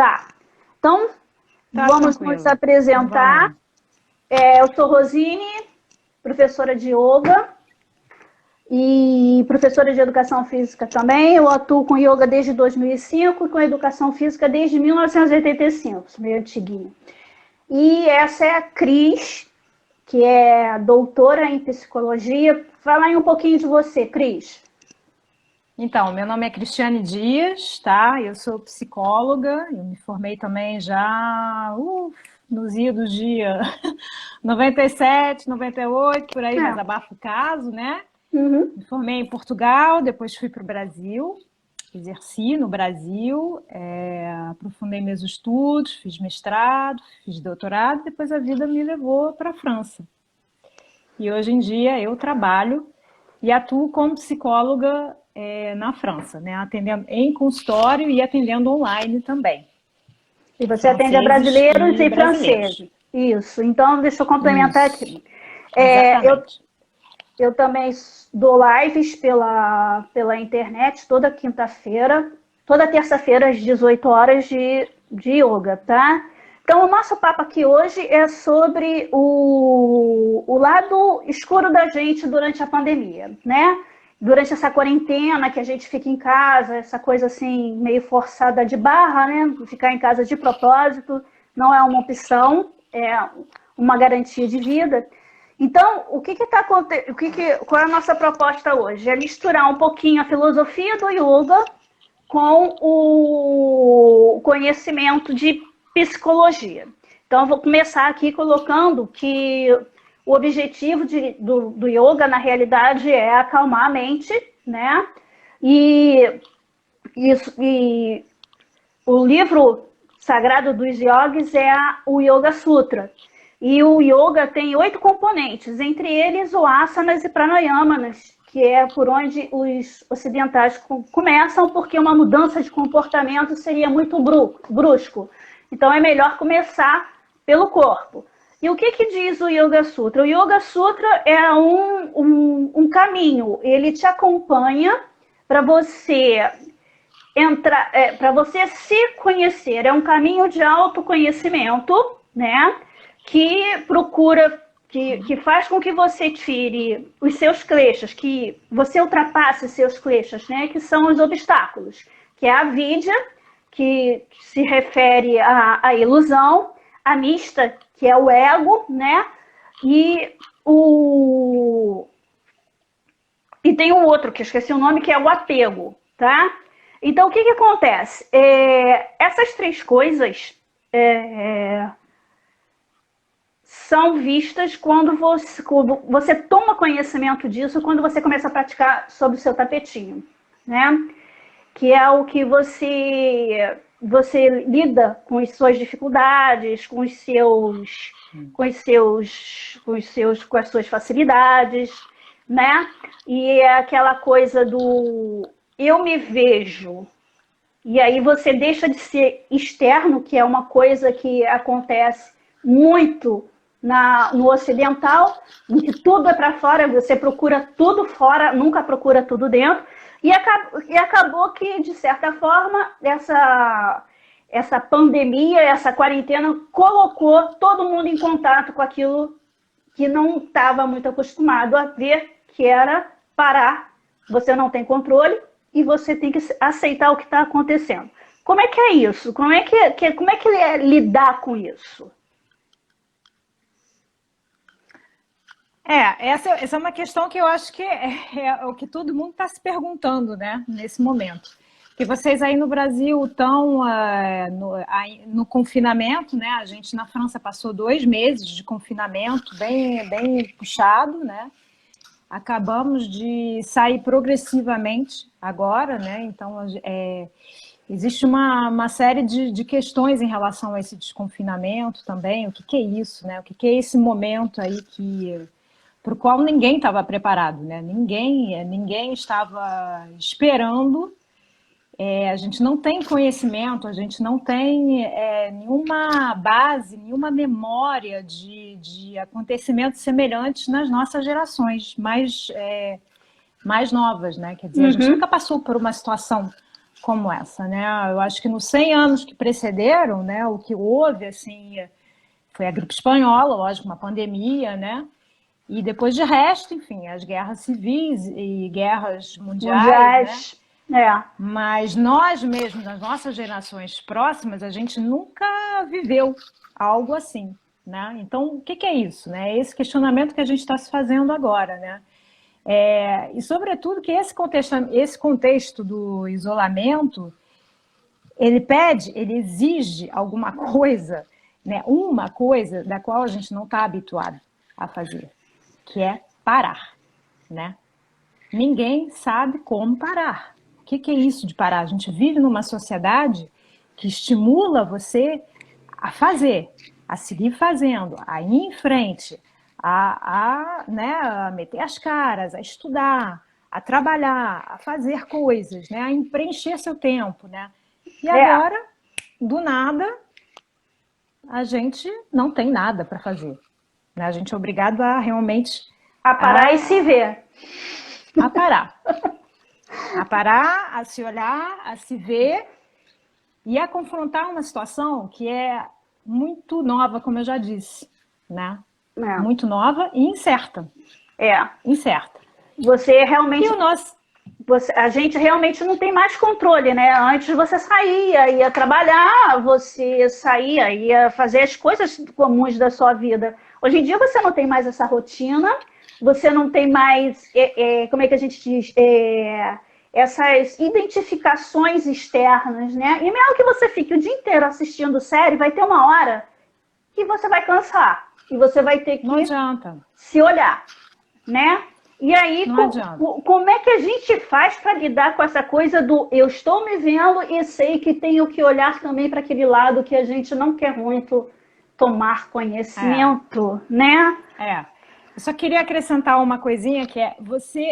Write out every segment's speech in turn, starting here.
Tá. Então, Tá vamos tranquilo. nos apresentar. Eu sou Rosine, professora de yoga e professora de educação física também. Eu atuo com yoga desde 2005 e com educação física desde 1985, sou meio antiguinha. E essa é a Cris, que é doutora em psicologia. Fala aí um pouquinho de você, Cris. Então, meu nome é Cristiane Dias, tá? Eu sou psicóloga, eu me formei também já nos idos de 97, 98, por aí, mas abafa o caso, né? Uhum. Me formei em Portugal, depois fui para o Brasil, exerci no Brasil, aprofundei meus estudos, fiz mestrado, fiz doutorado, depois a vida me levou para a França. E hoje em dia eu trabalho e atuo como psicóloga na França, né? Atendendo em consultório e atendendo online também. E você atende a brasileiros e brasileiros. franceses. Isso. Então, deixa eu complementar aqui. Exatamente. Eu também dou lives pela internet toda quinta-feira, toda terça-feira às 18 horas de yoga, tá? Então, o nosso papo aqui hoje é sobre o lado escuro da gente durante a pandemia, né? Durante essa quarentena que a gente fica em casa, essa coisa assim, meio forçada de barra, né? Ficar em casa de propósito não é uma opção, é uma garantia de vida. Então, o que está acontecendo? Qual é a nossa proposta hoje? É misturar um pouquinho a filosofia do yoga com o conhecimento de psicologia. Então, eu vou começar aqui colocando que o objetivo do yoga, na realidade, é acalmar a mente, né? E o livro sagrado dos yogis é o Yoga Sutra. E o yoga tem 8 componentes, entre eles o asanas e pranayamanas, que é por onde os ocidentais começam, porque uma mudança de comportamento seria muito brusco. Então é melhor começar pelo corpo. E o que diz o Yoga Sutra? O Yoga Sutra é um caminho, ele te acompanha para você para você se conhecer. É um caminho de autoconhecimento, né? Que procura, que faz com que você tire os seus kleshas, que você ultrapasse os seus kleshas, né? Que são os obstáculos, que é a vidya, que se refere à ilusão, a mista, que é o ego, né? E tem um outro que eu esqueci o nome, que é o apego, tá? Então, o que acontece? Essas 3 coisas são vistas quando você toma conhecimento disso, quando você começa a praticar sobre o seu tapetinho, né? Que é o que você lida com as suas dificuldades, com as suas facilidades, né? E é aquela coisa do eu me vejo. E aí você deixa de ser externo, que é uma coisa que acontece muito no ocidental, em que tudo é para fora, você procura tudo fora, nunca procura tudo dentro. E acabou que, de certa forma, essa pandemia, essa quarentena, colocou todo mundo em contato com aquilo que não estava muito acostumado a ver, que era parar, você não tem controle e você tem que aceitar o que está acontecendo. Como é que é isso? Como é que é lidar com isso? Essa é uma questão que eu acho que é o que todo mundo está se perguntando, né, nesse momento. Que vocês aí no Brasil estão no confinamento, né? A gente na França passou 2 meses de confinamento bem puxado, né? Acabamos de sair progressivamente agora, né? Então, existe uma série de questões em relação a esse desconfinamento também. O que é isso, né? O que é esse momento aí para o qual ninguém estava preparado, né? Ninguém estava esperando. A gente não tem conhecimento, a gente não tem nenhuma base, nenhuma memória de acontecimentos semelhantes nas nossas gerações mais novas, né? Quer dizer, a gente nunca passou por uma situação como essa, né? Eu acho que nos 100 anos que precederam, né, o que houve, assim, foi a gripe espanhola, lógico, uma pandemia, né? E depois de resto, enfim, as guerras civis e guerras mundiais, né? É. Mas nós mesmos, nas nossas gerações próximas, a gente nunca viveu algo assim, né? Então, o que é isso, né? É esse questionamento que a gente está se fazendo agora, né? E, sobretudo, que esse contexto do isolamento, ele exige alguma coisa, né? Uma coisa da qual a gente não está habituado a fazer, que é parar, né? Ninguém sabe como parar. O que é isso de parar? A gente vive numa sociedade que estimula você a fazer, a seguir fazendo, a ir em frente, né, a meter as caras, a estudar, a trabalhar, a fazer coisas, né, a preencher seu tempo, né? E agora, do nada, a gente não tem nada para fazer, né? A gente é obrigado a realmente... A parar e se ver. A parar. A parar, a se olhar, a se ver e a confrontar uma situação que é muito nova, como eu já disse, né? Muito nova e incerta. Incerta. Você realmente... E o nosso... a gente realmente não tem mais controle, né? Antes você saía, ia trabalhar, você saía, ia fazer as coisas comuns da sua vida. Hoje em dia você não tem mais essa rotina, você não tem mais, como é que a gente diz, essas identificações externas, né? E mesmo que você fique o dia inteiro assistindo série, vai ter uma hora que você vai cansar e você vai ter que se olhar, né? E aí, como é que a gente faz para lidar com essa coisa do eu estou me vendo e sei que tenho que olhar também para aquele lado que a gente não quer muito tomar conhecimento, né? Eu só queria acrescentar uma coisinha que é, você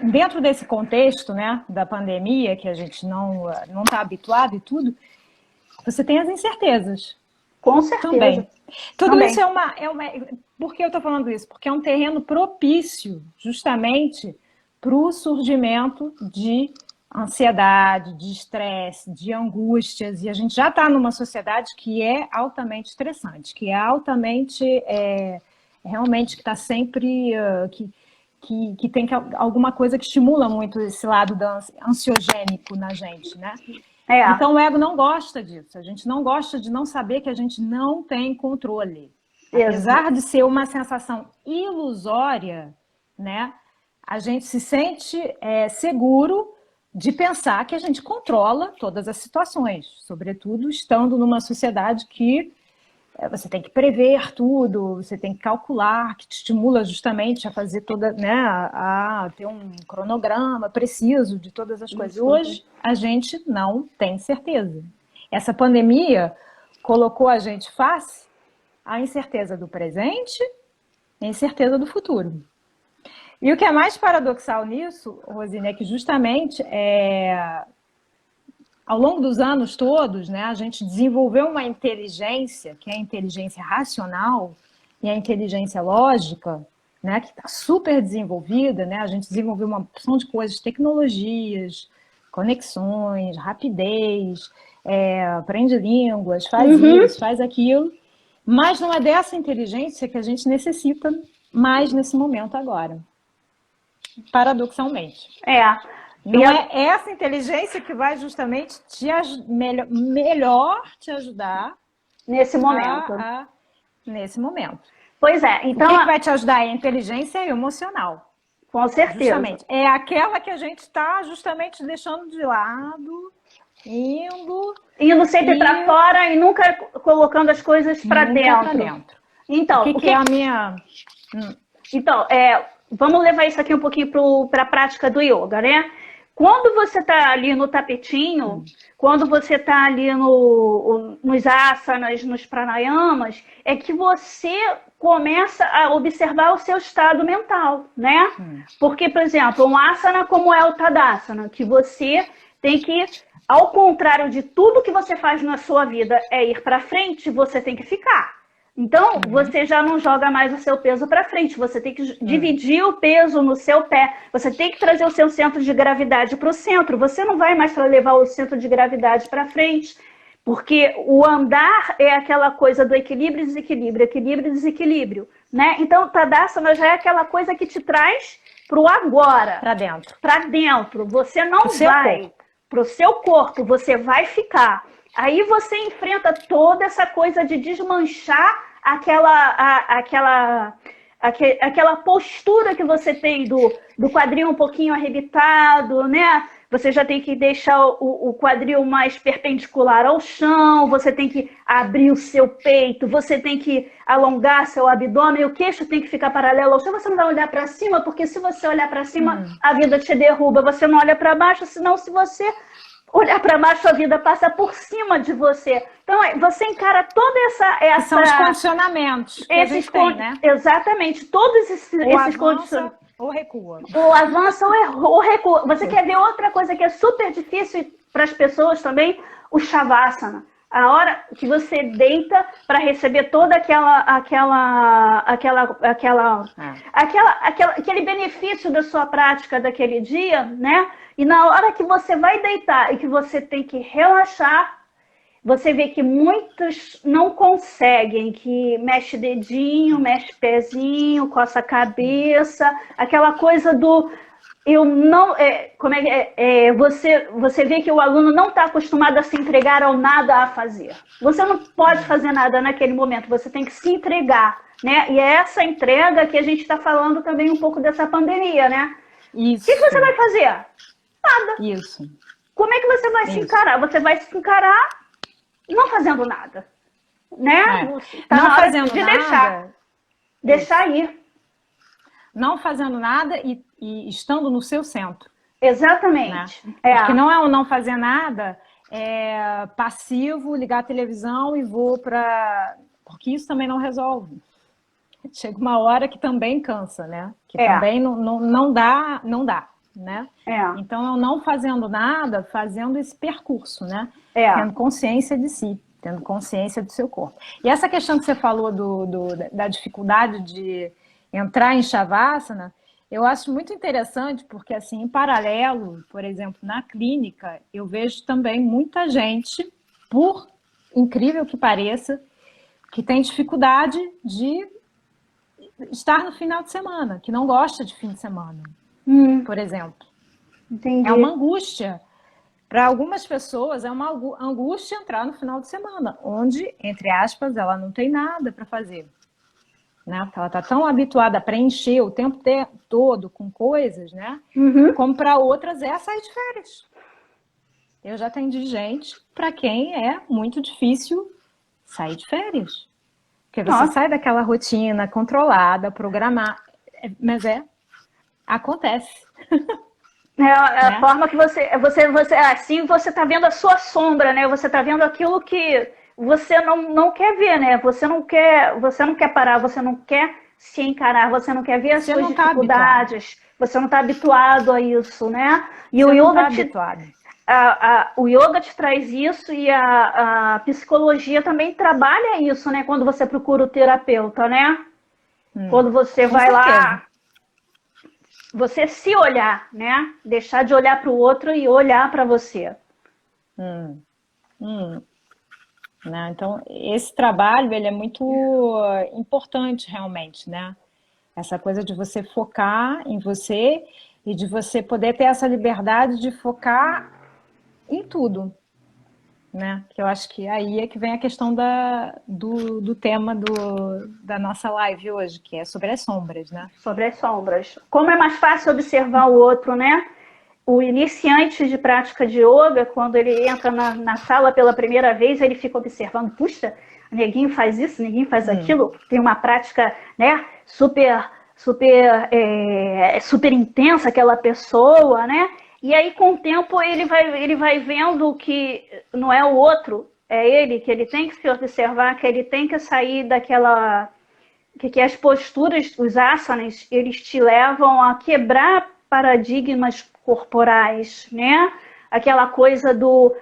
dentro desse contexto, né, da pandemia, que a gente não está habituado e tudo, você tem as incertezas. Com certeza. Também. Tudo isso é uma... Por que eu estou falando isso? Porque é um terreno propício, justamente, para o surgimento de ansiedade, de estresse, de angústias. E a gente já está numa sociedade que é altamente estressante, que é altamente... realmente que está sempre... que tem alguma coisa que estimula muito esse lado ansiogênico na gente, né? Então o ego não gosta disso, a gente não gosta de não saber que a gente não tem controle. Apesar de ser uma sensação ilusória, né, a gente se sente seguro de pensar que a gente controla todas as situações, sobretudo estando numa sociedade que você tem que prever tudo, você tem que calcular, que te estimula justamente a fazer toda, né, a ter um cronograma preciso de todas as coisas. Hoje, a gente não tem certeza. Essa pandemia colocou a gente face à incerteza do presente e à incerteza do futuro. E o que é mais paradoxal nisso, Rosine, é que justamente ao longo dos anos todos, né, a gente desenvolveu uma inteligência, que é a inteligência racional e a inteligência lógica, né, que está super desenvolvida, né, a gente desenvolveu uma opção de coisas, tecnologias, conexões, rapidez, aprende línguas, faz isso, faz aquilo, mas não é dessa inteligência que a gente necessita mais nesse momento agora, paradoxalmente. Não é essa inteligência que vai justamente melhor te ajudar nesse momento. Nesse momento. Pois é. Então, o que vai te ajudar é a inteligência emocional. Com certeza. Justamente. É aquela que a gente está justamente deixando de lado, indo sempre para fora e nunca colocando as coisas para dentro. Então, o que é a minha... Então, vamos levar isso aqui um pouquinho para a prática do yoga, né? Quando você está ali no tapetinho, quando você está ali nos asanas, nos pranayamas, é que você começa a observar o seu estado mental, né? Porque, por exemplo, um asana como é o Tadasana, que você tem que, ao contrário de tudo que você faz na sua vida, é ir para frente, você tem que ficar. Então, você já não joga mais o seu peso para frente, você tem que dividir o peso no seu pé, você tem que trazer o seu centro de gravidade para o centro, você não vai mais levar o centro de gravidade para frente, porque o andar é aquela coisa do equilíbrio, desequilíbrio, equilíbrio, desequilíbrio, né? Então, Tadasana já é aquela coisa que te traz para o agora. Para dentro. Para dentro. Você não vai para o seu corpo, você vai ficar. Aí você enfrenta toda essa coisa de desmanchar aquela postura que você tem do quadril um pouquinho arrebitado, né? Você já tem que deixar o quadril mais perpendicular ao chão, você tem que abrir o seu peito, você tem que alongar seu abdômen, o queixo tem que ficar paralelo ao chão, você não vai olhar para cima, porque se você olhar para cima, a vida te derruba, você não olha para baixo, senão se você olhar para baixo, a vida passa por cima de você. Então, você encara toda essa... São os condicionamentos que a gente tem, né? Exatamente. Todos esses condicionamentos. Ou recua. Ou avança ou recua. Você quer ver outra coisa que é super difícil para as pessoas também? O Shavasana. A hora que você deita para receber toda aquele benefício da sua prática daquele dia, né? E na hora que você vai deitar e que você tem que relaxar, você vê que muitos não conseguem, que mexe dedinho, mexe pezinho, coça a cabeça, aquela coisa do... Eu não, você vê que o aluno não está acostumado a se entregar ao nada a fazer. Você não pode fazer nada naquele momento, você tem que se entregar, né? E é essa entrega que a gente está falando também um pouco dessa pandemia, né? Isso. O que você vai fazer? Nada. Isso. Como é que você vai se encarar? Você vai se encarar não fazendo nada, né? Tá não fazendo de nada. Deixar ir. Não fazendo nada e estando no seu centro. Exatamente. Né? Porque não é o não fazer nada, é passivo, ligar a televisão e vou para... Porque isso também não resolve. Chega uma hora que também cansa, né? Que também não dá, né? Então, eu não fazendo nada, fazendo esse percurso, né? Tendo consciência de si, tendo consciência do seu corpo. E essa questão que você falou da dificuldade de entrar em Shavasana, eu acho muito interessante, porque assim, em paralelo, por exemplo, na clínica, eu vejo também muita gente, por incrível que pareça, que tem dificuldade de estar no final de semana, que não gosta de fim de semana, por exemplo. Entendi. É uma angústia. Para algumas pessoas, é uma angústia entrar no final de semana, onde, entre aspas, ela não tem nada para fazer. Né? Porque ela está tão habituada a preencher o tempo todo com coisas, né? Como para outras é sair de férias. Eu já atendi gente para quem é muito difícil sair de férias. Porque você sai daquela rotina controlada, programada, mas acontece. A forma que você assim você está vendo a sua sombra, né? Você está vendo aquilo que você não quer ver, né? Você não quer parar, você não quer se encarar, você não quer ver as suas dificuldades, você não está habituado a isso, né? E o yoga te traz isso e a psicologia também trabalha isso, né? Quando você procura o terapeuta, né? Quando você vai lá, você se olhar, né? Deixar de olhar para o outro e olhar para você. Né? Então, esse trabalho ele é muito importante realmente, né? Essa coisa de você focar em você e de você poder ter essa liberdade de focar em tudo, né? Que eu acho que aí é que vem a questão do tema da nossa live hoje, que é sobre as sombras, né? Sobre as sombras. Como é mais fácil observar o outro, né? O iniciante de prática de yoga, quando ele entra na sala pela primeira vez, ele fica observando, puxa, neguinho faz isso, neguinho faz aquilo, tem uma prática, né, super intensa aquela pessoa, né? E aí, com o tempo, ele vai vendo que não é o outro, é ele, que ele tem que se observar, que ele tem que sair daquela... Que as posturas, os asanas, eles te levam a quebrar paradigmas corporais, né? Aquela coisa do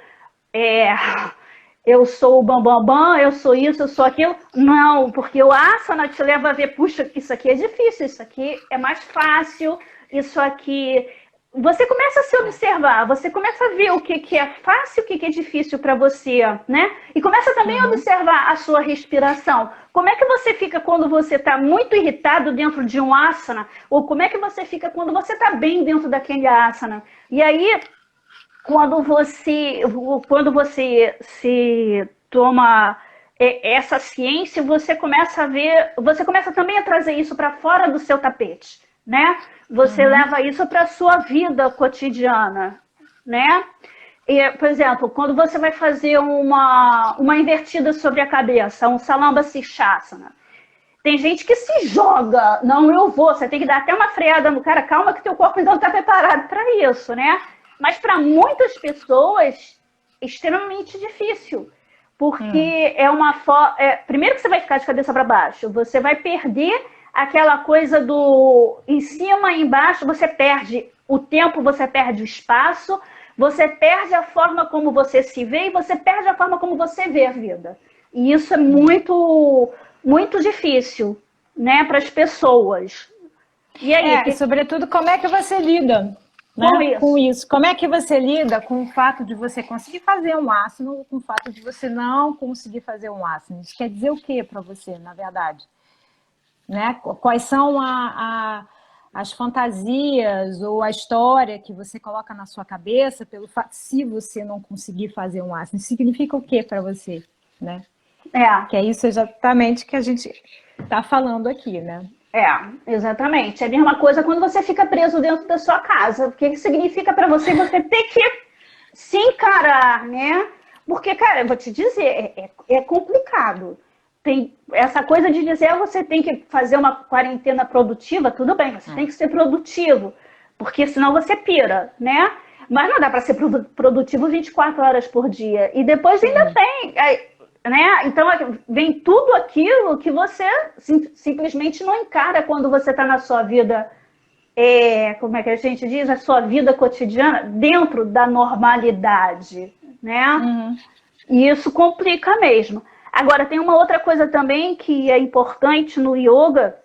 eu sou o bambambam, bam, bam, eu sou isso, eu sou aquilo. Não, porque o asana te leva a ver, puxa, isso aqui é difícil, isso aqui é mais fácil, isso aqui... Você começa a se observar, você começa a ver o que é fácil, o que é difícil para você, né? E começa também a observar a sua respiração. Como é que você fica quando você está muito irritado dentro de um asana? Ou como é que você fica quando você está bem dentro daquele asana? E aí, quando você se toma essa ciência, você começa a ver, você começa também a trazer isso para fora do seu tapete, né? Você leva isso para a sua vida cotidiana, né? E, por exemplo, quando você vai fazer uma invertida sobre a cabeça, um Salamba Sirsasana, tem gente que se joga, não, eu vou, você tem que dar até uma freada no cara, calma que teu corpo ainda não está preparado para isso, né? Mas para muitas pessoas é extremamente difícil, porque primeiro que você vai ficar de cabeça para baixo, você vai perder aquela coisa do em cima e embaixo, você perde o tempo, você perde o espaço, você perde a forma como você se vê e você perde a forma como você vê a vida. E isso é muito, muito difícil, né, para as pessoas. E aí? E sobretudo, como é que você lida, né, com isso? Como é que você lida com o fato de você conseguir fazer um asana ou com o fato de você não conseguir fazer um asana? Isso quer dizer o que para você, na verdade? Né? Quais são as fantasias ou a história que você coloca na sua cabeça pelo fato, se você não conseguir fazer um asana? Isso significa o que para você? Né? Que é isso exatamente que a gente está falando aqui, né? Exatamente. É a mesma coisa quando você fica preso dentro da sua casa. O que significa para você ter que se encarar, né? Porque, cara, eu vou te dizer, é complicado. Tem essa coisa de dizer, você tem que fazer uma quarentena produtiva, tudo bem, você tem que ser produtivo, porque senão você pira, né? Mas não dá para ser produtivo 24 horas por dia. E depois ainda tem, né? Então vem tudo aquilo que você simplesmente não encara quando você está na sua vida, como é que a gente diz? A sua vida cotidiana, dentro da normalidade, né? E isso complica mesmo. Agora, tem uma outra coisa também que é importante no yoga,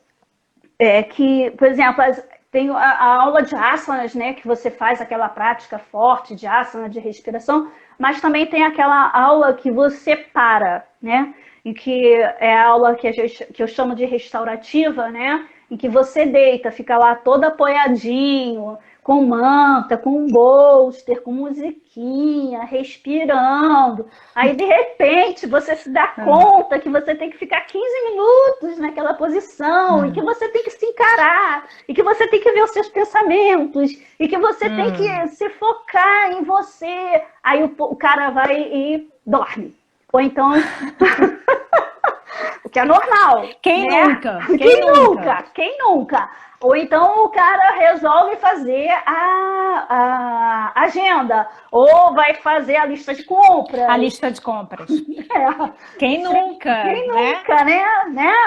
que, por exemplo, tem a aula de asanas, né, que você faz aquela prática forte de asana, de respiração, mas também tem aquela aula que você para, né, em que é a aula que eu chamo de restaurativa, né, em que você deita, fica lá todo apoiadinho, com manta, com um bolster, com musiquinha, respirando. Aí, de repente, você se dá conta que você tem que ficar 15 minutos naquela posição, e que você tem que se encarar, e que você tem que ver os seus pensamentos, e que você tem que se focar em você. Aí o cara vai e dorme. Ou então... O que é normal. Quem né? nunca? Quem nunca? Ou então o cara resolve fazer a agenda, ou vai fazer a lista de compras. A lista de compras. Quem nunca? Quem nunca, né?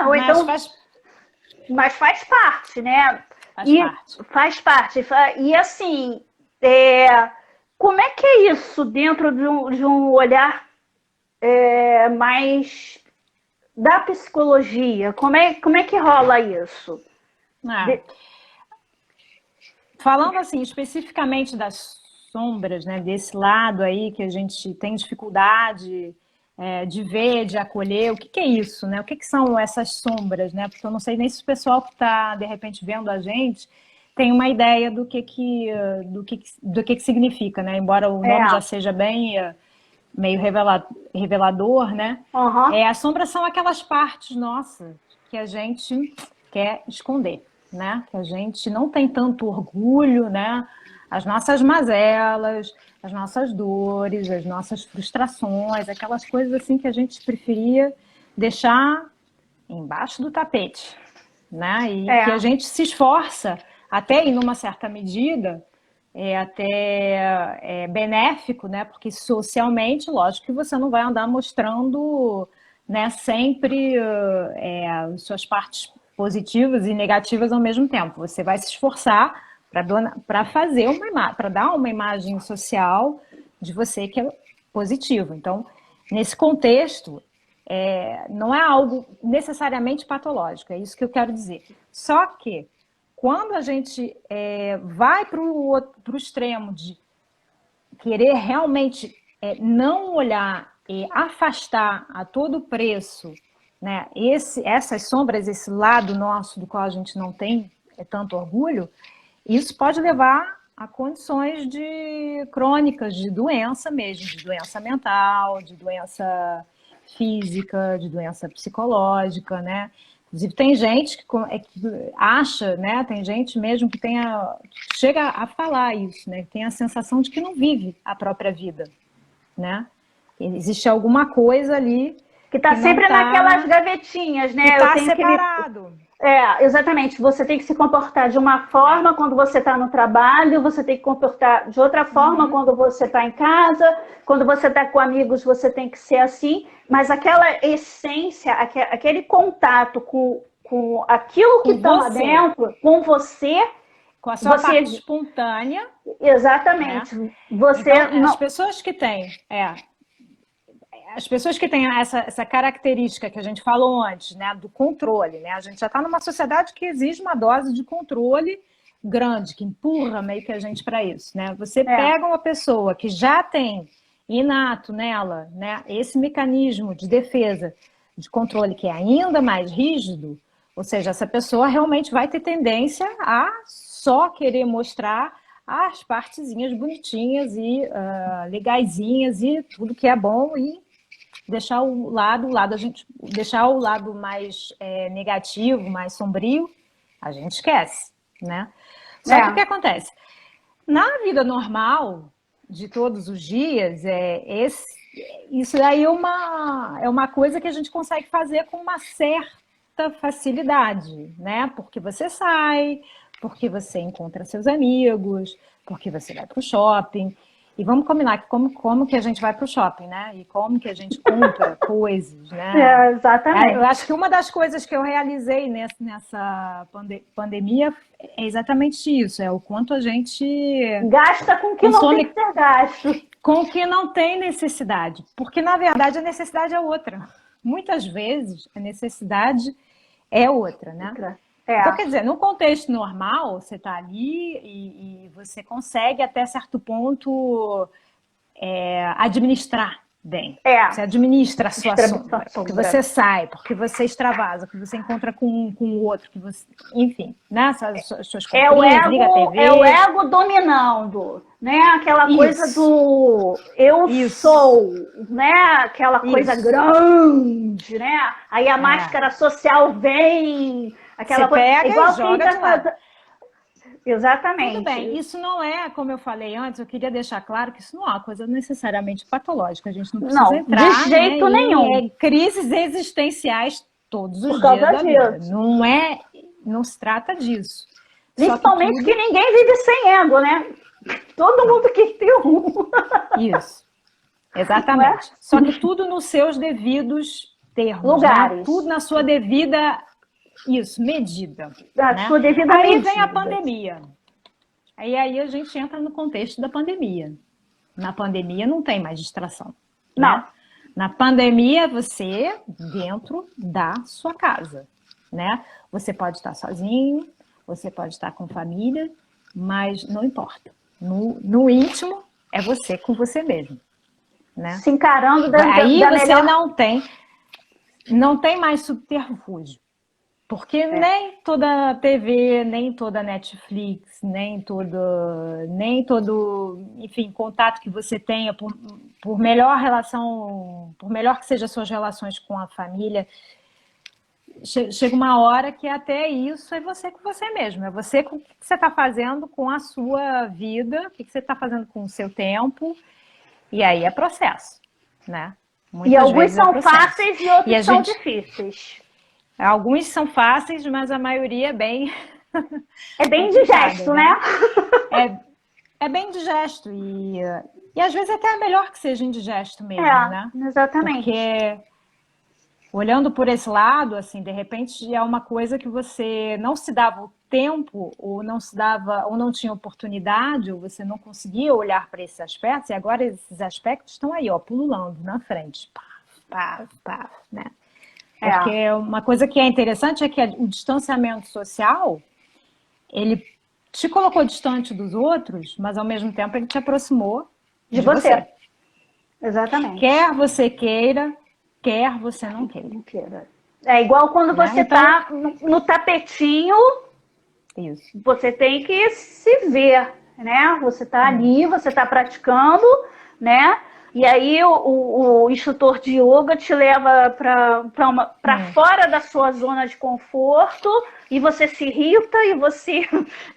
Ou mas então, mas faz parte, né? Faz parte. E assim, como é que é isso dentro de um olhar mais da psicologia? Como é que rola isso? Falando assim, especificamente das sombras, né, desse lado aí que a gente tem dificuldade de ver, de acolher, o que é isso, né? O que são essas sombras, né? Porque eu não sei nem se o pessoal que está, de repente, vendo a gente tem uma ideia do que significa, né? Embora o nome já seja bem... meio revelador, né? As sombras são aquelas partes nossas que a gente quer esconder, né? Que a gente não tem tanto orgulho, né? As nossas mazelas, as nossas dores, as nossas frustrações, aquelas coisas assim que a gente preferia deixar embaixo do tapete, né? E que a gente se esforça, até em uma certa medida, até benéfico, né? Porque socialmente, lógico que você não vai andar mostrando, né, sempre suas partes positivas e negativas ao mesmo tempo. Você vai se esforçar para fazer para dar uma imagem social de você que é positiva. Então, nesse contexto, não é algo necessariamente patológico, é isso que eu quero dizer. Só que, quando a gente vai para o extremo de querer realmente não olhar e afastar a todo preço, né, essas sombras, esse lado nosso do qual a gente não tem tanto orgulho, isso pode levar a condições crônicas de doença mesmo, de doença mental, de doença física, de doença psicológica, né? Inclusive, tem gente que acha, né? Tem gente mesmo que chega a falar isso, né? Tem a sensação de que não vive a própria vida, né? Existe alguma coisa ali que está sempre naquelas gavetinhas, né? Que está separado. Exatamente. Você tem que se comportar de uma forma quando você está no trabalho, você tem que comportar de outra forma quando você está em casa, quando você está com amigos, você tem que ser assim. Mas aquela essência, aquele contato com aquilo que está lá dentro, com você, com a sua parte espontânea. Exatamente. Né? Você então, as pessoas que têm essa característica que a gente falou antes, né, do controle, né? A gente já está numa sociedade que exige uma dose de controle grande, que empurra meio que a gente para isso, né? Você pega uma pessoa que já tem inato nela, né, esse mecanismo de defesa, de controle que é ainda mais rígido, ou seja, essa pessoa realmente vai ter tendência a só querer mostrar as partezinhas bonitinhas e legaisinhas e tudo que é bom e deixar o lado mais negativo, mais sombrio, a gente esquece, né? Só que o que acontece? Na vida normal, de todos os dias, isso daí é uma coisa que a gente consegue fazer com uma certa facilidade, né? Porque você sai, porque você encontra seus amigos, porque você vai para o shopping. E vamos combinar que como que a gente vai para o shopping, né? E como que a gente compra coisas, né? Exatamente. Eu acho que uma das coisas que eu realizei nessa pandemia é exatamente isso, é o quanto a gente gasta com o que não tem que ser gasto. Com o que não tem necessidade. Porque, na verdade, a necessidade é outra. Muitas vezes, a necessidade é outra, né? Então, quer dizer, no contexto normal, você está ali e você consegue, até certo ponto, administrar bem. Você administra a sua sombra, porque você sai, porque você extravasa, porque você encontra com o outro, que você, enfim, né? Suas comprinhas, liga a TV. É o ego dominando, né? Aquela coisa do eu sou, né? Aquela coisa grande, né? Aí a máscara social vem... Aquela você pega igual e joga de lado. Exatamente. Tudo bem, isso não é, como eu falei antes, eu queria deixar claro que isso não é uma coisa necessariamente patológica. A gente não precisa entrar de jeito nenhum. Em crises existenciais todos os dias da vida. Não se trata disso. Principalmente que ninguém vive sem ego, né? Todo mundo quer ter um. Isso. Exatamente. Só que tudo nos seus devidos termos. Lugares. Né? Tudo na sua devida... medida. Né? Sua devida aí medida. Vem a pandemia. Aí a gente entra no contexto da pandemia. Na pandemia não tem mais distração. Não. Né? Na pandemia, você dentro da sua casa. Né? Você pode estar sozinho, você pode estar com família, mas não importa. No íntimo, é você com você mesmo. Né? Se encarando da aí da você melhor... não tem mais subterfúgio. Porque nem toda TV, nem toda Netflix, nem todo, enfim, contato que você tenha, por melhor relação, por melhor que sejam as suas relações com a família, chega uma hora que até isso é você com você mesmo, é você com o que você está fazendo com a sua vida, o que você está fazendo com o seu tempo, e aí é processo, né? E alguns são fáceis e outros são difíceis. Alguns são fáceis, mas a maioria é bem... É bem indigesto, né? É bem indigesto. E às vezes até é melhor que seja indigesto mesmo, né? Exatamente. Porque olhando por esse lado, assim, de repente é uma coisa que você não se dava tempo, ou não se dava, ou não tinha oportunidade, ou você não conseguia olhar para esses aspectos, e agora esses aspectos estão aí, ó, pululando na frente. Pá, pá, pá, né? Porque uma coisa que é interessante é que o distanciamento social, ele te colocou distante dos outros, mas ao mesmo tempo ele te aproximou de você. Exatamente. Quer você queira, quer você não queira. É igual quando você tá no tapetinho, isso. Você tem que se ver, né? Você tá ali, você tá praticando, né? E aí o instrutor de yoga te leva para fora da sua zona de conforto e você se irrita e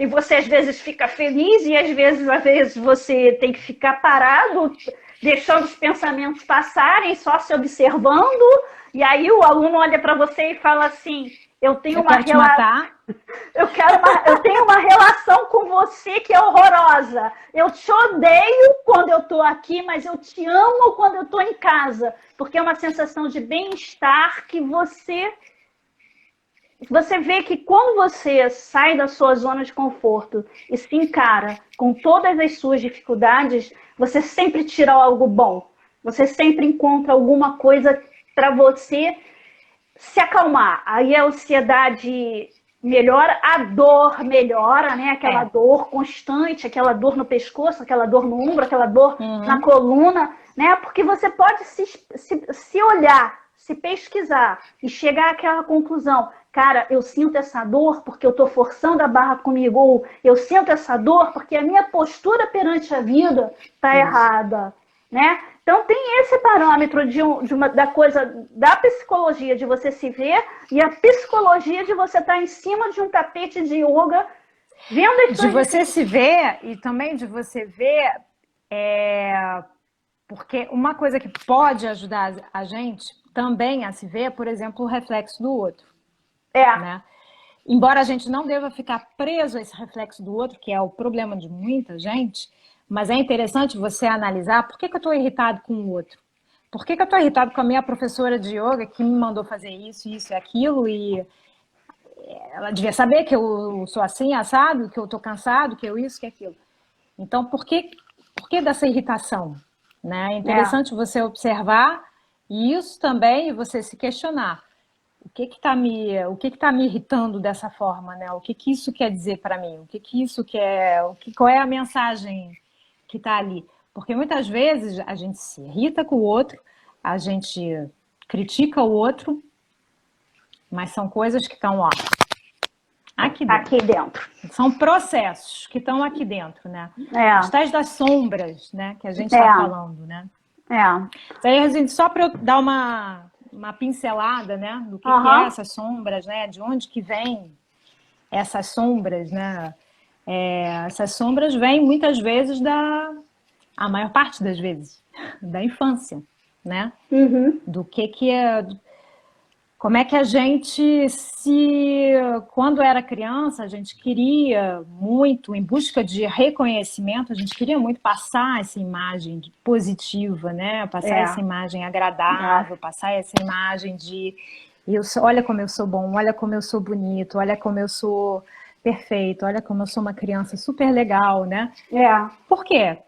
você às vezes fica feliz e às vezes você tem que ficar parado, deixando os pensamentos passarem, só se observando. E aí o aluno olha para você e fala assim: eu tenho eu tenho uma relação com você que é horrorosa. Eu te odeio quando eu estou aqui, mas eu te amo quando eu estou em casa. Porque é uma sensação de bem-estar que você vê que quando você sai da sua zona de conforto e se encara com todas as suas dificuldades, você sempre tira algo bom. Você sempre encontra alguma coisa para você se acalmar. Aí a ansiedade melhora, a dor melhora, né? Aquela dor constante, aquela dor no pescoço, aquela dor no ombro, aquela dor na coluna, né? Porque você pode se olhar, se pesquisar e chegar àquela conclusão. Cara, eu sinto essa dor porque eu estou forçando a barra comigo, ou eu sinto essa dor porque a minha postura perante a vida está errada, né? Então tem esse parâmetro da coisa da psicologia de você se ver e a psicologia de você estar em cima de um tapete de yoga vendo de você se ver e também de você ver porque uma coisa que pode ajudar a gente também a se ver, por exemplo, o reflexo do outro. Né? Embora a gente não deva ficar preso a esse reflexo do outro, que é o problema de muita gente, mas é interessante você analisar por que eu estou irritado com o outro. Por que eu estou irritado com a minha professora de yoga que me mandou fazer isso e aquilo, e ela devia saber que eu sou assim, assado, que eu estou cansado, que eu isso, que aquilo. Então, por que dessa irritação? Né? É interessante você observar isso também e você se questionar. O que está me irritando dessa forma, né? O que isso quer dizer para mim? O que isso quer? Qual é a mensagem que está ali? Porque muitas vezes a gente se irrita com o outro, a gente critica o outro, mas são coisas que estão aqui dentro. São processos que estão aqui dentro, né? Os tais das sombras, né? Que a gente está falando, né? Aí, só para eu dar uma pincelada, né, do que é essas sombras, né, de onde que vem essas sombras, né, essas sombras vêm muitas vezes a maior parte das vezes, da infância, né, do que é, como é que a gente quando era criança, a gente queria muito, em busca de reconhecimento, a gente queria muito passar essa imagem positiva, né? Passar essa imagem agradável, passar essa imagem de olha como eu sou bom, olha como eu sou bonito, olha como eu sou perfeito, olha como eu sou uma criança super legal, né? Por quê?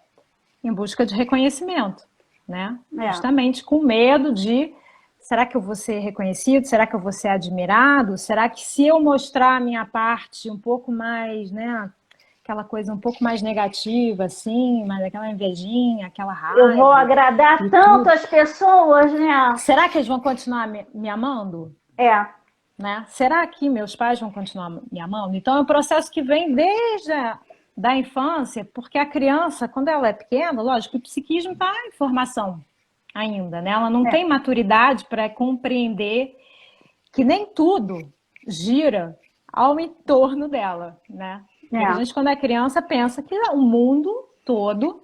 Em busca de reconhecimento, né? Justamente com medo de será que eu vou ser reconhecido? Será que eu vou ser admirado? Será que se eu mostrar a minha parte um pouco mais, né, aquela coisa um pouco mais negativa, assim, mas aquela invejinha, aquela raiva... Eu vou agradar tanto as pessoas, né? Será que eles vão continuar me amando? Né? Será que meus pais vão continuar me amando? Então é um processo que vem desde da infância, porque a criança, quando ela é pequena, lógico, o psiquismo está em formação ainda, né? Ela não tem maturidade para compreender que nem tudo gira ao entorno dela, né? A gente, quando é criança, pensa que o mundo todo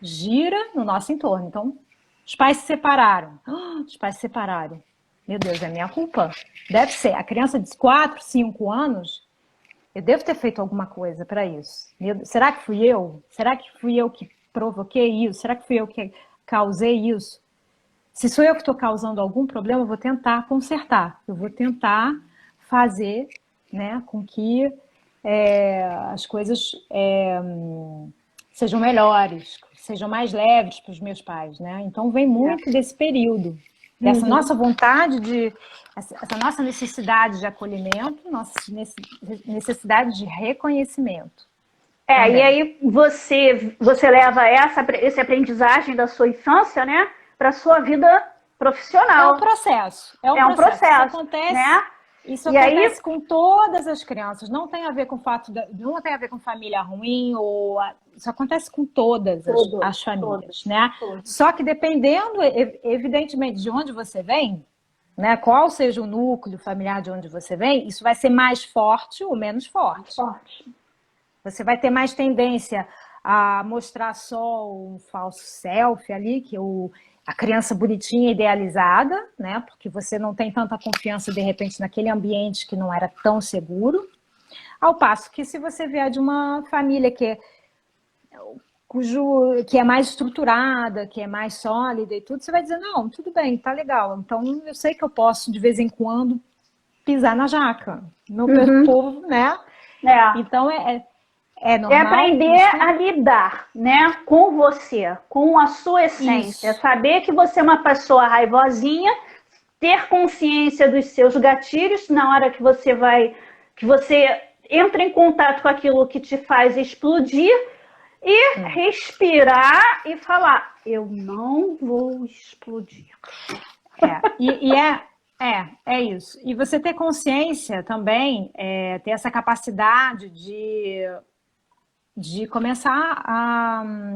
gira no nosso entorno. Então, os pais se separaram. Os pais se separaram. Meu Deus, é minha culpa. Deve ser. A criança de 4, 5 anos, eu devo ter feito alguma coisa para isso. Será que fui eu? Será que fui eu que provoquei isso? Será que fui eu que causei isso? Se sou eu que estou causando algum problema, eu vou tentar consertar. Eu vou tentar fazer, né, com que as coisas sejam melhores, sejam mais leves para os meus pais, né? Então vem muito desse período, dessa nossa vontade essa nossa necessidade de acolhimento, nossa necessidade de reconhecimento. E aí você leva essa aprendizagem da sua infância, né, para a sua vida profissional. É um processo. Isso acontece, né? Isso acontece com todas as crianças. Não tem a ver com não tem a ver com família ruim, isso acontece com todas as famílias, né? Só que dependendo, evidentemente, de onde você vem, né? Qual seja o núcleo familiar de onde você vem, isso vai ser mais forte ou menos forte. Você vai ter mais tendência a mostrar só um falso selfie ali, que a criança bonitinha, idealizada, né? Porque você não tem tanta confiança, de repente, naquele ambiente que não era tão seguro. Ao passo que se você vier de uma família que é mais estruturada, que é mais sólida e tudo, você vai dizer, não, tudo bem, tá legal. Então, eu sei que eu posso, de vez em quando, pisar na jaca. Meu povo, né? Então, normal, é aprender a lidar, né, com você, com a sua essência. Isso. Saber que você é uma pessoa raivosinha, ter consciência dos seus gatilhos na hora que você entra em contato com aquilo que te faz explodir e respirar e falar, eu não vou explodir. É isso. E você ter consciência também, ter essa capacidade de começar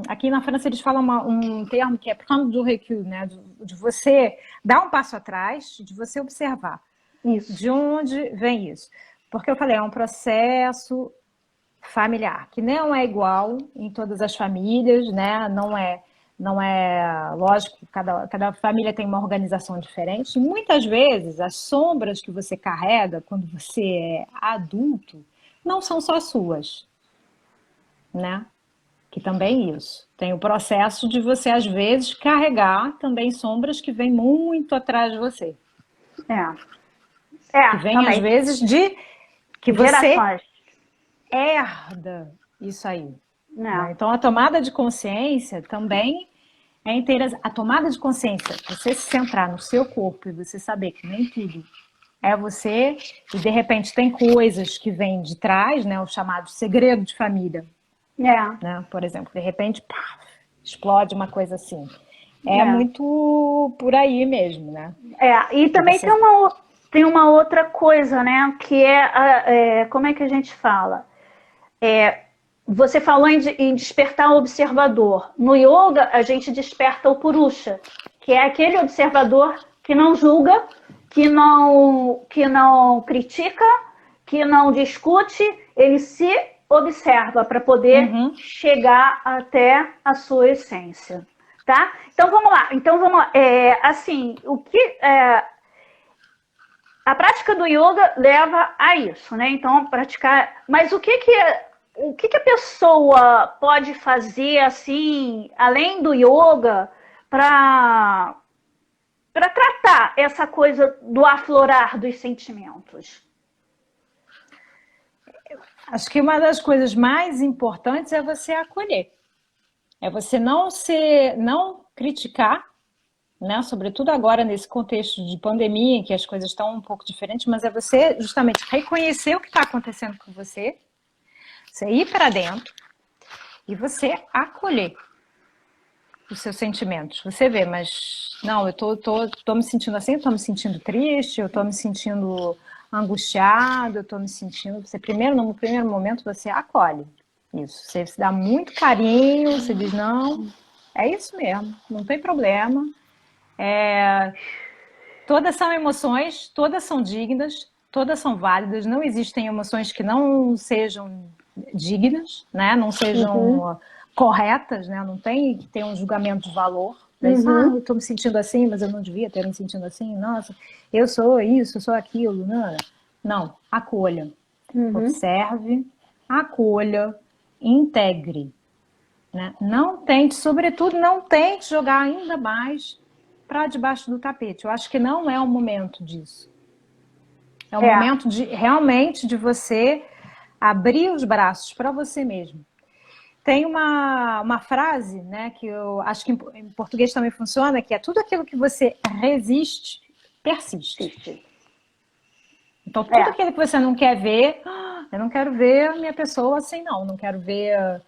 Aqui na França eles falam um termo que é prendre du recul, né? De você dar um passo atrás, de você observar. Isso. De onde vem isso? Porque eu falei, é um processo familiar, que não é igual em todas as famílias, né? Não é lógico, cada família tem uma organização diferente. E muitas vezes as sombras que você carrega quando você é adulto não são só suas. Né? Que também isso. Tem o processo de você, às vezes, carregar também sombras que vêm muito atrás de você. Que vem, também. Às vezes, de que você herda isso aí. Né? Então, a tomada de consciência também é inteira. A tomada de consciência, você se centrar no seu corpo e você saber que nem tudo é você, e de repente tem coisas que vêm de trás, né? O chamado segredo de família. Né? Por exemplo, de repente, explode uma coisa assim. Muito por aí mesmo, né? E também tem uma outra coisa, né? Que como é que a gente fala? Você falou em despertar o observador. No yoga, a gente desperta o purusha, que é aquele observador que não julga, que não critica, que não discute, ele se observa para poder chegar até a sua essência, tá? Então vamos lá. Assim, a prática do yoga leva a isso, né? Então praticar. Mas o que a pessoa pode fazer assim, além do yoga, para tratar essa coisa do aflorar dos sentimentos? Acho que uma das coisas mais importantes é você acolher. É você não criticar, né? Sobretudo agora nesse contexto de pandemia, em que as coisas estão um pouco diferentes, mas é você justamente reconhecer o que está acontecendo com você ir para dentro e você acolher os seus sentimentos. Você vê, mas não, eu tô me sentindo assim, eu tô me sentindo triste, eu tô me sentindo angustiado, eu tô me sentindo... No primeiro momento, você acolhe isso. Você se dá muito carinho, você diz, não, é isso mesmo, não tem problema. Todas são emoções, todas são dignas, todas são válidas, não existem emoções que não sejam dignas, né? Não sejam corretas, né? Não tem que ter um julgamento de valor. Eu estou me sentindo assim, mas eu não devia ter me sentindo assim. Nossa, eu sou isso, eu sou aquilo. Não, acolha. Observe, acolha, integre. Né? Não tente, sobretudo, não tente jogar ainda mais para debaixo do tapete. Eu acho que não é o momento disso. É o momento realmente de você abrir os braços para você mesmo. Tem uma frase, né, que eu acho que em português também funciona, que é tudo aquilo que você resiste, persiste. Então, tudo aquilo que você não quer ver, eu não quero ver a minha pessoa assim, não quero ver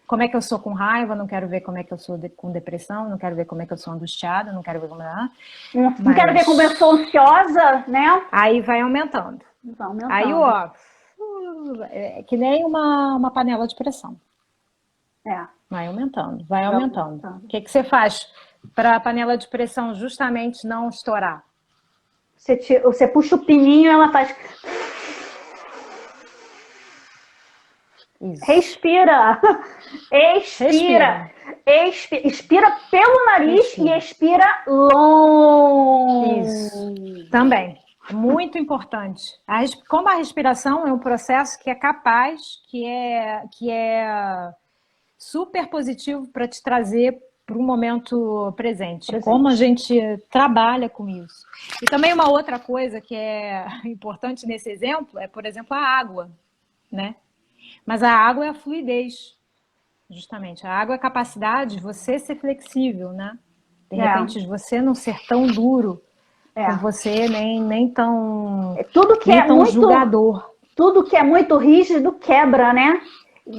como é que eu sou com raiva, não quero ver como é que eu sou com depressão, não quero ver como é que eu sou angustiada, não quero ver como é. Não quero ver como eu sou ansiosa, né? Aí vai aumentando. Aí, ó, é que nem uma panela de pressão. Vai aumentando, vai aumentando. O que você faz para a panela de pressão justamente não estourar? Você puxa o pininho e ela faz... Isso. Respira. Expira pelo nariz e expira longe. Isso. Também. Muito importante. Como a respiração é um processo que é capaz, que é super positivo para te trazer para o momento presente. Como a gente trabalha com isso. E também uma outra coisa que é importante nesse exemplo é, por exemplo, a água, né? Mas a água é a fluidez, justamente. A água é a capacidade de você ser flexível, né? De repente, de você não ser tão duro com você, nem tão, tudo que nem é tão muito julgador. Tudo que é muito rígido quebra, né?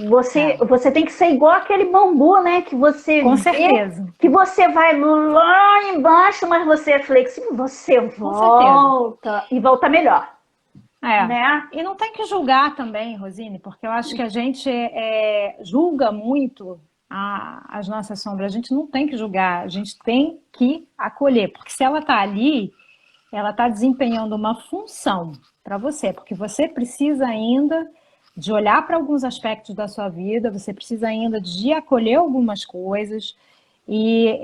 Você tem que ser igual aquele bambu, né? Que você Com certeza. Que você vai lá embaixo, mas você é flexível, você volta e volta melhor. Né? E não tem que julgar também, Rosine, porque eu acho que a gente julga muito as nossas sombras. A gente não tem que julgar, a gente tem que acolher, porque se ela está ali, ela está desempenhando uma função para você, porque você precisa ainda de olhar para alguns aspectos da sua vida, você precisa ainda de acolher algumas coisas e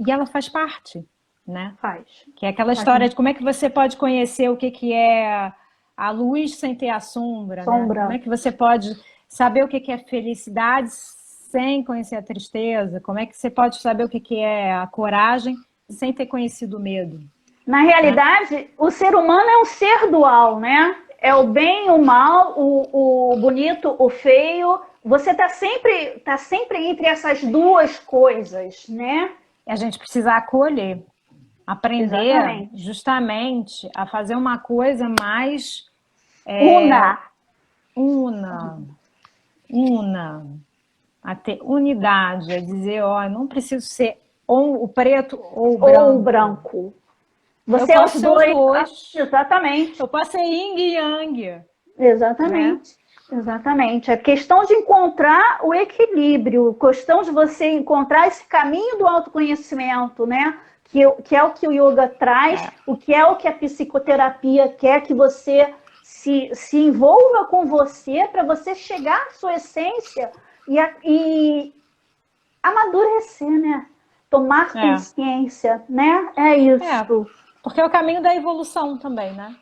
ela faz parte, né? Faz. Que é aquela história de como é que você pode conhecer o que é a luz sem ter a sombra, né? Como é que você pode saber o que é felicidade sem conhecer a tristeza? Como é que você pode saber o que é a coragem sem ter conhecido o medo? Na realidade, o ser humano é um ser dual, né? É o bem e o mal, o bonito, o feio. Você tá sempre entre essas duas coisas, né? E a gente precisa acolher. Aprender justamente a fazer uma coisa mais... Una. A ter unidade. A dizer, ó, não preciso ser ou o preto ou o branco. Você é os dois. Exatamente. Eu posso ser yin e yang. Exatamente. Né? Exatamente. É questão de encontrar o equilíbrio, questão de você encontrar esse caminho do autoconhecimento, né? Que é o que o yoga traz, o que a psicoterapia quer que você se envolva com você para você chegar à sua essência e amadurecer, né? Tomar consciência, né? É isso. Porque é o caminho da evolução também, né?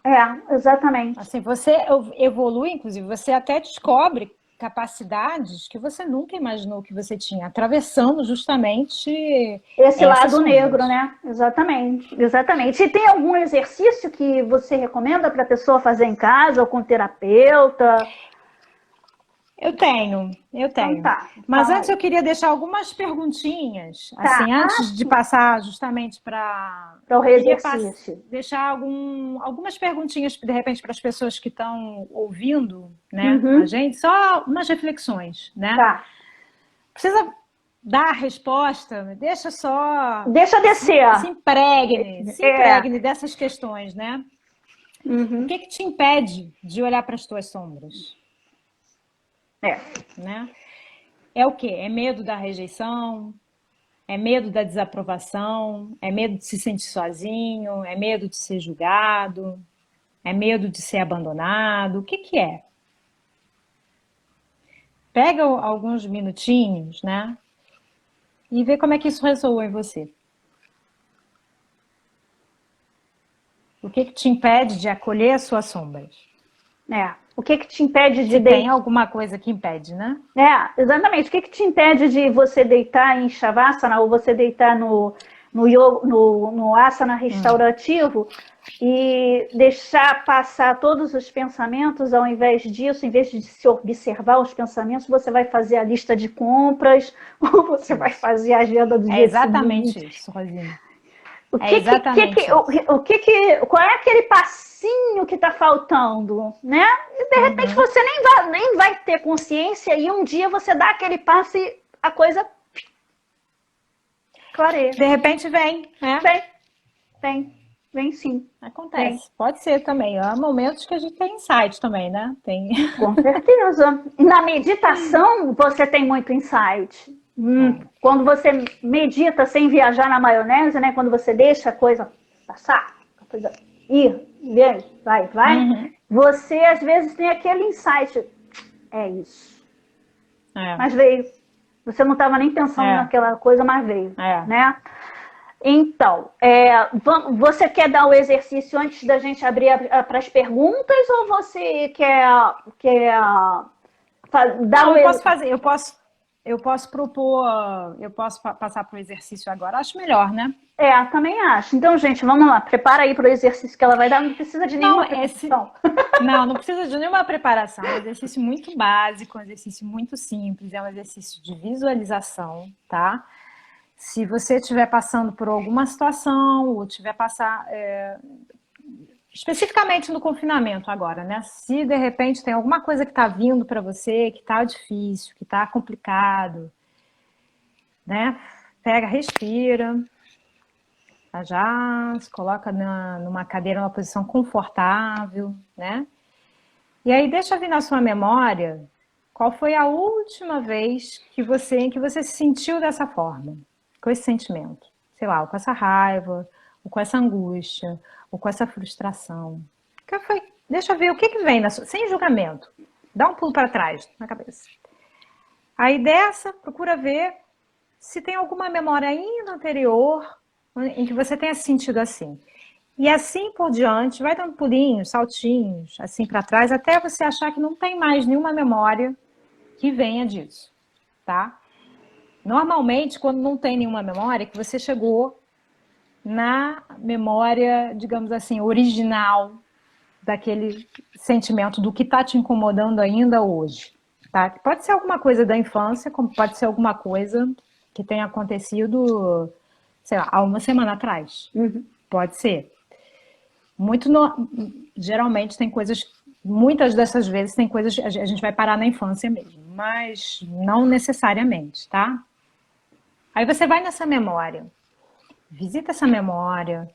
Exatamente. Assim, você evolui, inclusive, você até descobre capacidades que você nunca imaginou que você tinha, atravessando justamente esse lado negro, né? Exatamente. E tem algum exercício que você recomenda para a pessoa fazer em casa ou com terapeuta? Eu tenho. Então tá. Mas antes eu queria deixar algumas perguntinhas, assim, antes de passar justamente para o exercício. Deixar algumas perguntinhas, de repente, para as pessoas que estão ouvindo, né, a gente, só umas reflexões, né? Tá. Precisa dar a resposta, deixa descer. Se impregne dessas questões, né? O que te impede de olhar para as tuas sombras? Né? É o quê? É medo da rejeição? É medo da desaprovação? É medo de se sentir sozinho? É medo de ser julgado? É medo de ser abandonado? O que é? Pega alguns minutinhos, né? E vê como é que isso ressoa em você. O que te impede de acolher as suas sombras? O que te impede de... Tem alguma coisa que impede, né? Exatamente. O que te impede de você deitar em Shavasana ou você deitar no no asana restaurativo e deixar passar todos os pensamentos, ao invés disso, em vez de se observar os pensamentos, você vai fazer a lista de compras ou você vai fazer a agenda do dia seguinte. É exatamente isso, Rosina. Qual é aquele passinho que está faltando, né? E de repente você nem vai ter consciência e um dia você dá aquele passo e a coisa clareia. De repente vem, né? Vem sim. Acontece. Vem. Pode ser também. Há momentos que a gente tem insight também, né? Tem. Com certeza. E na meditação você tem muito insight. Quando você medita sem viajar na maionese, né? Quando você deixa a coisa passar, a coisa ir, vem, vai, você às vezes tem aquele insight. É isso. Mas veio. Você não estava nem pensando naquela coisa, mas veio, né? Então, você quer dar o exercício antes da gente abrir para as perguntas ou você quer dar não, o exercício? Eu posso propor, eu posso passar para o exercício agora, acho melhor, né? Também acho. Então, gente, vamos lá, prepara aí para o exercício que ela vai dar, não precisa de nenhuma preparação. Não precisa de nenhuma preparação, é um exercício muito básico, um exercício muito simples, é um exercício de visualização, tá? Se você estiver passando por alguma situação, ou estiver especificamente no confinamento agora, né? Se de repente tem alguma coisa que está vindo para você, que está difícil, que está complicado, né? Pega, respira, já se coloca numa cadeira, numa posição confortável, né? E aí deixa vir na sua memória qual foi a última vez em que você se sentiu dessa forma, com esse sentimento. Sei lá, ou com essa raiva, ou com essa angústia, ou com essa frustração. Que foi? Deixa eu ver o que vem sem julgamento. Dá um pulo para trás na cabeça. Aí dessa, procura ver se tem alguma memória ainda anterior em que você tenha se sentido assim. E assim por diante, vai dando pulinhos, saltinhos, assim para trás, até você achar que não tem mais nenhuma memória que venha disso, tá? Normalmente, quando não tem nenhuma memória, que você chegou na memória, digamos assim, original daquele sentimento do que está te incomodando ainda hoje, tá? Pode ser alguma coisa da infância, como pode ser alguma coisa que tenha acontecido, sei lá, há uma semana atrás. Pode ser. Geralmente tem coisas, muitas dessas vezes tem coisas, a gente vai parar na infância mesmo, mas não necessariamente, tá? Aí você vai nessa memória, visita essa memória,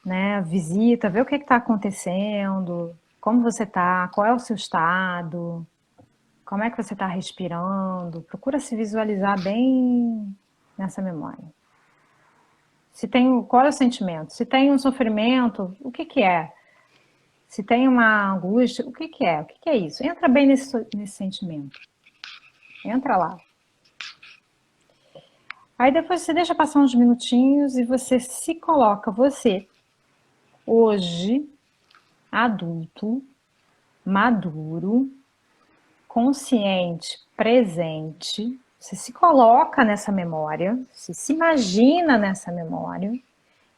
né? Visita, vê o que está acontecendo, como você está, qual é o seu estado, como é que você está respirando, procura se visualizar bem nessa memória. Qual é o sentimento? Se tem um sofrimento, o que é? Se tem uma angústia, o que é? O que é isso? Entra bem nesse sentimento. Entra lá. Aí depois você deixa passar uns minutinhos e você se coloca, você, hoje, adulto, maduro, consciente, presente, você se coloca nessa memória, você se imagina nessa memória,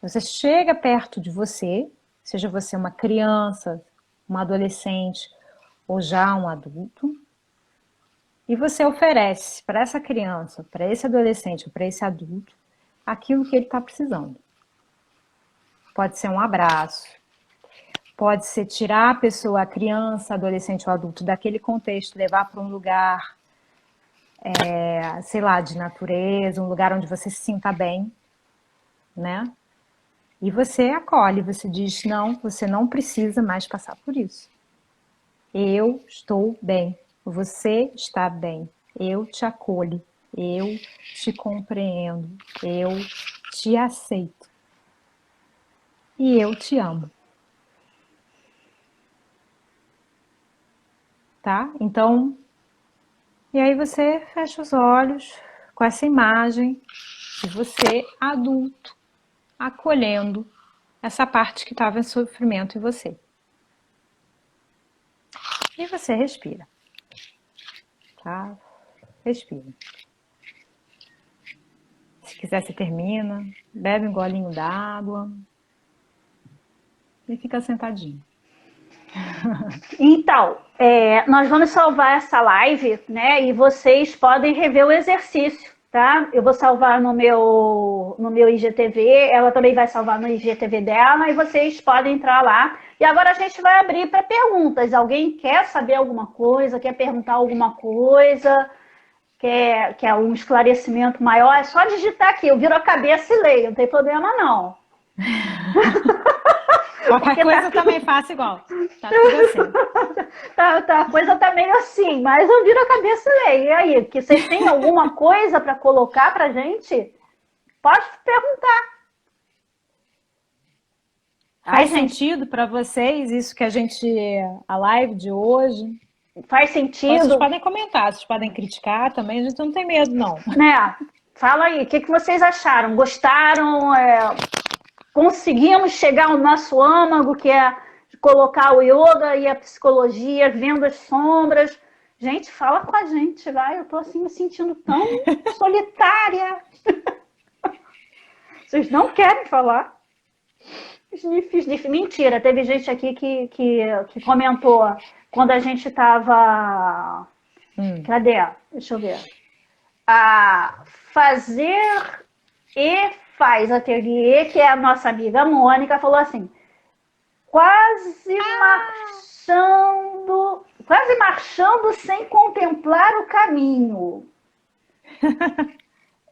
você chega perto de você, seja você uma criança, um adolescente ou já um adulto, e você oferece para essa criança, para esse adolescente ou para esse adulto, aquilo que ele está precisando. Pode ser um abraço, pode ser tirar a pessoa, a criança, adolescente ou adulto daquele contexto, levar para um lugar, sei lá, de natureza, um lugar onde você se sinta bem, né? E você acolhe, você diz, não, você não precisa mais passar por isso. Eu estou bem, você está bem, eu te acolho, eu te compreendo, eu te aceito. E eu te amo. Tá? Então, e aí você fecha os olhos com essa imagem de você adulto, acolhendo essa parte que estava em sofrimento em você. E você respira. Tá? Respira. Se quiser, você termina, bebe um golinho d'água e fica sentadinho. Então, nós vamos salvar essa live, né? E vocês podem rever o exercício, tá? Eu vou salvar no meu IGTV, ela também vai salvar no IGTV dela, e vocês podem entrar lá. E agora a gente vai abrir para perguntas. Alguém quer saber alguma coisa, quer perguntar alguma coisa, quer um esclarecimento maior? É só digitar aqui, eu viro a cabeça e leio, não tem problema não. Qualquer coisa também faço igual. Tá tudo assim. A coisa tá meio assim, mas eu viro a cabeça e leio. E aí, que vocês têm alguma coisa para colocar pra gente? Pode perguntar. Faz sentido para vocês isso que a live de hoje? Faz sentido? Vocês podem comentar, vocês podem criticar também, a gente não tem medo, não. Né? Fala aí, o que vocês acharam? Gostaram? Conseguimos chegar ao nosso âmago, que é colocar o yoga e a psicologia, vendo as sombras. Gente, fala com a gente, vai. Eu tô assim me sentindo tão solitária. Vocês não querem falar? Mentira, teve gente aqui que comentou quando a gente tava... Cadê? Deixa eu ver. Fazer e faz ateliê, que é a nossa amiga Mônica, falou assim, quase marchando sem contemplar o caminho.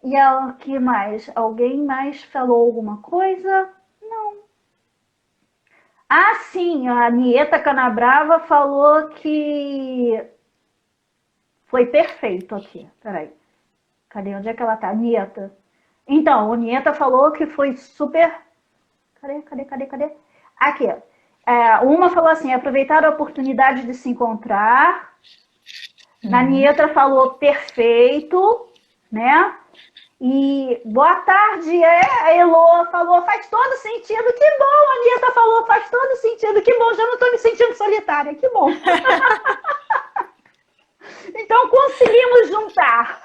E o que mais? Alguém mais falou alguma coisa? Não. Ah, sim, a Nieta Canabrava falou que foi perfeito aqui. Peraí. Cadê? Onde é que ela tá? Nieta. Então, o Nieta falou que foi super... Cadê? Aqui. Uma falou assim, aproveitar a oportunidade de se encontrar. A Nieta falou perfeito, né? E boa tarde, a Elô falou, faz todo sentido, que bom. A Nieta falou, faz todo sentido, que bom, já não estou me sentindo solitária, que bom. Então, conseguimos juntar.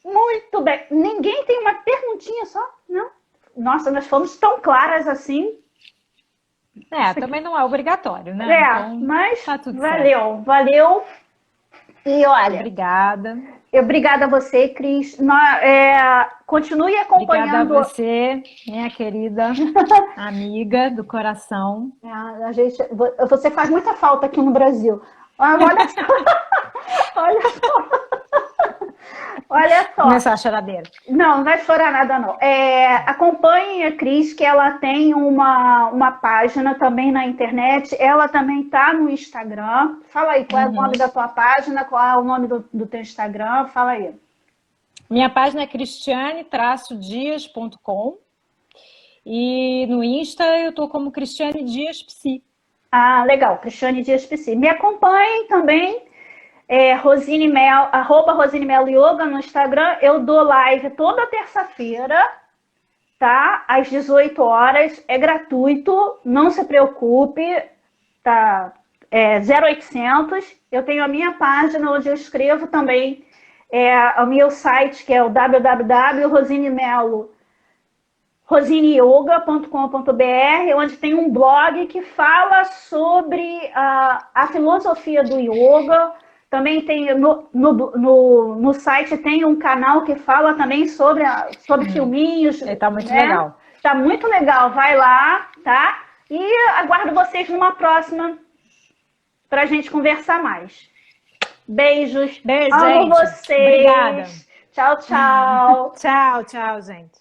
Muito bem. Ninguém tem uma perguntinha só? Não? Nossa, nós fomos tão claras assim. Também não é obrigatório, né? Então, mas tá tudo certo. Valeu. E olha... Obrigada a você, Cris. Continue acompanhando... Obrigada a você, minha querida amiga do coração. Você faz muita falta aqui no Brasil. Olha só. Olha só. Começar a choradeira. Não vai chorar nada, não. Acompanhe a Cris, que ela tem uma página também na internet. Ela também está no Instagram. Fala aí, qual é o nome da tua página? Qual é o nome do teu Instagram? Fala aí. Minha página é cristiane-dias.com e no Insta eu tô como Cristiane Dias Psi. Ah, legal. Cristiane Dias Psi. Me acompanhem também. Rosine Melo Yoga no Instagram. Eu dou live toda terça-feira, tá? Às 18 horas. É gratuito, não se preocupe, tá? 0800. Eu tenho a minha página onde eu escrevo também o meu site, que é o rosineyoga.com.br, onde tem um blog que fala sobre a filosofia do yoga. Também tem no site tem um canal que fala também sobre filminhos. Tá muito legal. Tá muito legal, vai lá, tá? E aguardo vocês numa próxima pra gente conversar mais. Beijos. Beijo, amo gente. vocês. Obrigada. Tchau, tchau. Tchau, gente.